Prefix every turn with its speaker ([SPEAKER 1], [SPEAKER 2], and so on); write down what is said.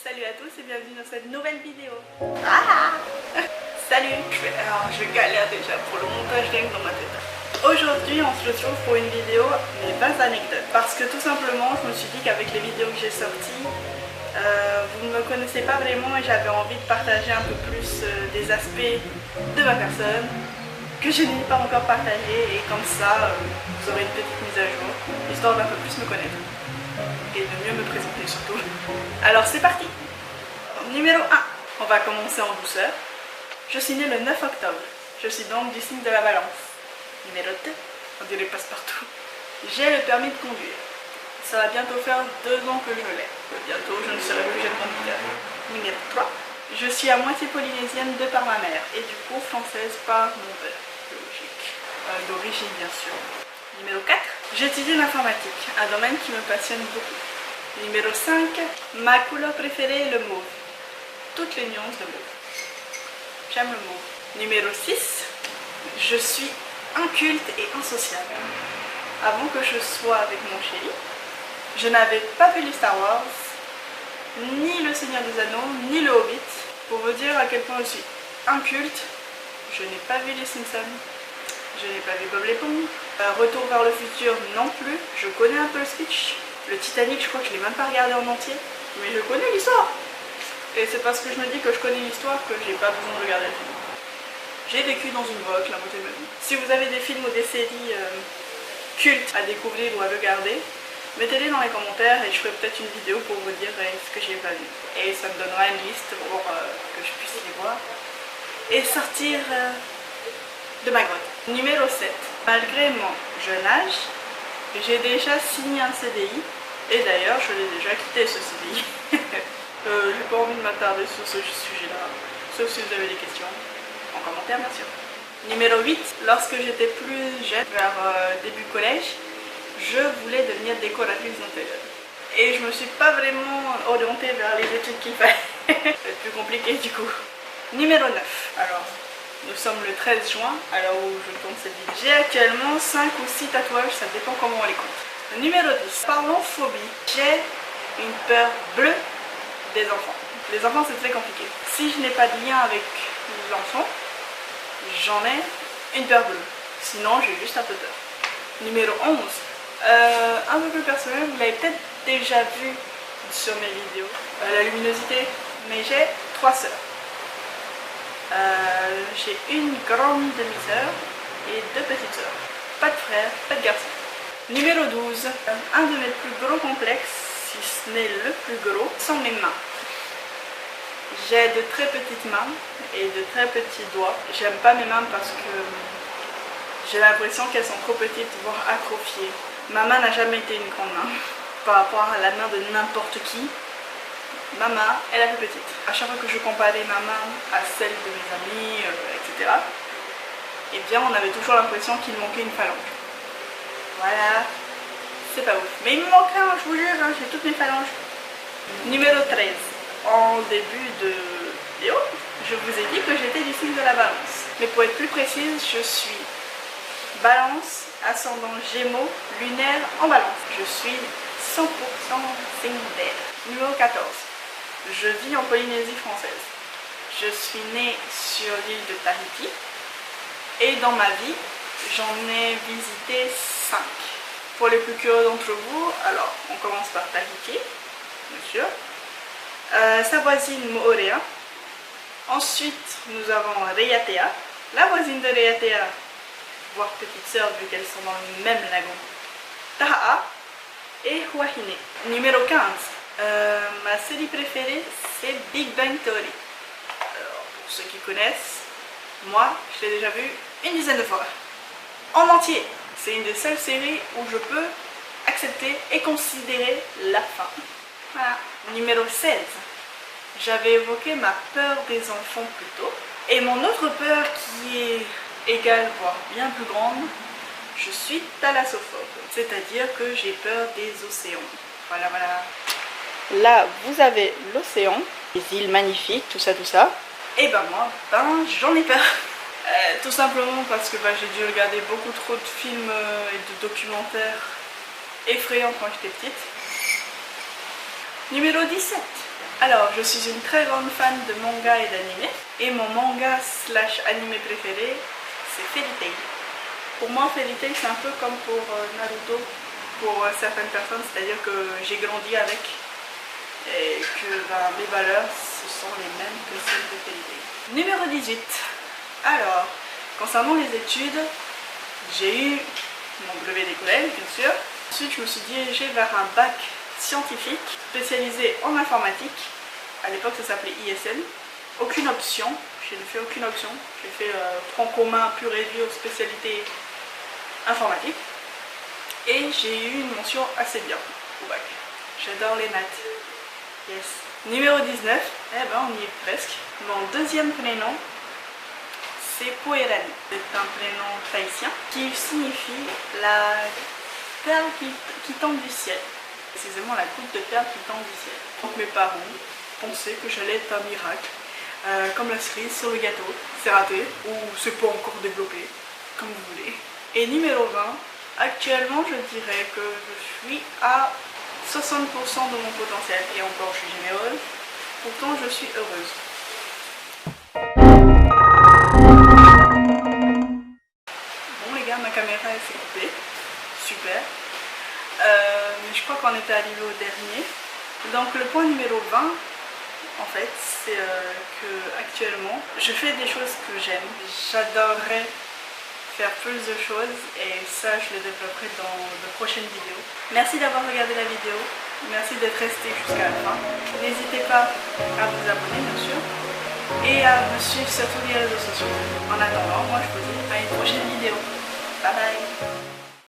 [SPEAKER 1] Salut à tous et bienvenue dans cette nouvelle vidéo. Ah Salut. Je galère déjà pour le montage game dans ma tête. Aujourd'hui on se retrouve pour une vidéo mais pas anecdotes. Parce que tout simplement je me suis dit qu'avec les vidéos que j'ai sorties, vous ne me connaissez pas vraiment et j'avais envie de partager un peu plus des aspects de ma personne que je n'ai pas encore partagé, et comme ça vous aurez une petite mise à jour histoire d'un peu plus me connaître et de mieux me présenter surtout. Alors c'est parti. Numéro 1, on va commencer en douceur. Je suis née le 9 octobre, je suis donc du signe de la balance. Numéro 2, on dirait passe-partout. J'ai le permis de conduire. Ça va bientôt faire 2 ans que je l'ai. Bientôt je ne serai plus jeune conducteur. Numéro 3, je suis à moitié polynésienne de par ma mère et du coup française par mon père. Logique. D'origine bien sûr. Numéro 4, j'étudie l'informatique, un domaine qui me passionne beaucoup. Numéro 5, ma couleur préférée est le mauve. Toutes les nuances de mauve. J'aime le mauve. Numéro 6, je suis inculte et insociable. Avant que je sois avec mon chéri, je n'avais pas vu les Star Wars, ni le Seigneur des Anneaux, ni le Hobbit. Pour vous dire à quel point je suis inculte, je n'ai pas vu les Simpsons, je n'ai pas vu Bob l'éponge. Retour vers le futur non plus, je connais un peu le speech. Le Titanic, je crois que je ne l'ai même pas regardé en entier, mais je connais l'histoire. Et c'est parce que je me dis que je connais l'histoire que j'ai pas besoin de regarder le film. J'ai vécu dans une grotte la moitié de ma vie. Si vous avez des films ou des séries cultes à découvrir ou à regarder, mettez-les dans les commentaires et je ferai peut-être une vidéo pour vous dire ce que j'ai pas vu. Et ça me donnera une liste pour que je puisse les voir et sortir de ma grotte. Numéro 7. Malgré mon jeune âge, j'ai déjà signé un CDI et d'ailleurs je l'ai déjà quitté ce CDI. J'ai pas envie de m'attarder sur ce sujet-là, sauf si vous avez des questions, en commentaire bien sûr. Numéro 8, lorsque j'étais plus jeune, vers début collège, je voulais devenir décoratrice d'intérieur. Et je me suis pas vraiment orientée vers les études qu'il fallait. C'est plus compliqué du coup. Numéro 9, alors nous sommes le 13 juin, à l'heure où je tourne cette vidéo. J'ai actuellement 5 ou 6 tatouages, ça dépend comment on les compte. Numéro 10, parlons phobie. J'ai une peur bleue des enfants. Les enfants c'est très compliqué. Si je n'ai pas de lien avec l'enfant, j'en ai une peur bleue. Sinon j'ai juste un peu peur. Numéro 11, un peu plus personnel, vous l'avez peut-être déjà vu sur mes vidéos, la luminosité, mais j'ai 3 sœurs. J'ai une grande demi-sœur et 2 petites sœurs. Pas de frères, pas de garçons. Numéro 12, un de mes plus gros complexes, si ce n'est le plus gros, sont mes mains. J'ai de très petites mains et de très petits doigts. J'aime pas mes mains parce que j'ai l'impression qu'elles sont trop petites, voire atrophiées. Ma main n'a jamais été une grande main par rapport à la main de n'importe qui. Ma main est la plus petite. À chaque fois que je comparais ma main à celle de mes amis, etc., eh bien on avait toujours l'impression qu'il manquait une phalange. Voilà, c'est pas ouf. Mais il me manque un, je vous jure, hein, j'ai toutes mes phalanges. Numéro 13. En début de vidéo, je vous ai dit que j'étais du signe de la balance. Mais pour être plus précise, je suis balance, ascendant Gémeaux, lunaire en balance. Je suis 100% signe d'air. Numéro 14. Je vis en Polynésie française. Je suis née sur l'île de Tahiti. Et dans ma vie, j'en ai visité 5. Pour les plus curieux d'entre vous, alors on commence par Tahiti, bien sûr. Sa voisine Moorea. Ensuite, nous avons Raiatea, la voisine de Raiatea, voire petite sœur vu qu'elles sont dans le même lagon. Taha'a et Huahine. Numéro 15. Ma série préférée, c'est Big Bang Theory. Alors, pour ceux qui connaissent, moi, je l'ai déjà vu une dizaine de fois. En entier. C'est une des seules séries où je peux accepter et considérer la fin. Voilà. Numéro 16. J'avais évoqué ma peur des enfants plus tôt. Et mon autre peur qui est égale, voire bien plus grande, je suis thalassophobe. C'est-à-dire que j'ai peur des océans. Voilà, voilà. Là, vous avez l'océan, les îles magnifiques, tout ça, tout ça. Et ben moi, j'en ai peur. Tout simplement parce que j'ai dû regarder beaucoup trop de films et de documentaires effrayants quand j'étais petite. Numéro 17. Alors, je suis une très grande fan de manga et d'anime. Et mon manga slash animé préféré, c'est Fairy Tail. Pour moi, Fairy Tail, c'est un peu comme pour Naruto, pour certaines personnes. C'est-à-dire que j'ai grandi avec et que mes valeurs, ce sont les mêmes que celles de Fairy Tail. Numéro 18. Alors, concernant les études, j'ai eu mon brevet des collèges, bien sûr. Ensuite, je me suis dirigée vers un bac scientifique spécialisé en informatique. À l'époque, ça s'appelait ISN. Aucune option, je n'ai fait aucune option. J'ai fait tronc commun pur et dur, spécialité informatique. Et j'ai eu une mention assez bien au bac. J'adore les maths. Yes. Numéro 19, eh ben on y est presque. Mon deuxième prénom, c'est Poerani. C'est un prénom tahitien qui signifie la perle qui tombe du ciel. Précisément la goutte de perle qui tombe du ciel. Donc mes parents pensaient que j'allais être un miracle, comme la cerise sur le gâteau. C'est raté, ou c'est pas encore développé, comme vous voulez. Et numéro 20, actuellement je dirais que je suis à 60% de mon potentiel. Et encore je suis généreuse, pourtant je suis heureuse. Bon les gars, ma caméra elle s'est coupée. Super. Mais je crois qu'on était arrivé au dernier. Donc le point numéro 20, en fait, c'est que actuellement, je fais des choses que j'aime. J'adorerais faire plus de choses et ça, je le développerai dans de prochaines vidéos. Merci d'avoir regardé la vidéo. Merci d'être resté jusqu'à la fin. N'hésitez pas à vous abonner, bien sûr, et à me suivre sur tous les réseaux sociaux. En attendant, moi, je vous dis à une prochaine vidéo. Bye bye.